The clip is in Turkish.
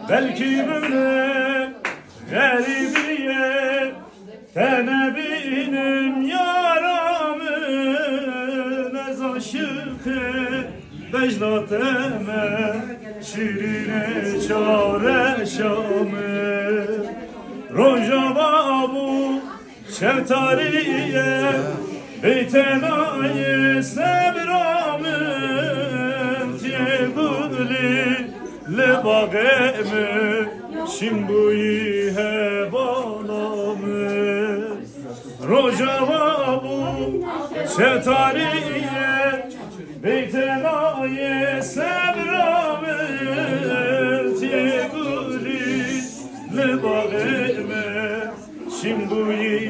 belki böyle garibiye tenebinim yaramın ez aşıkı Becdateme şirine çare şamı Rojava bu şeftariye beytenaye sebramın tiyebuli lebageme şimbuyi hevalamı Rojava bu şeftariye beytenaye sebramın tiyebuli lebageme şimbuyi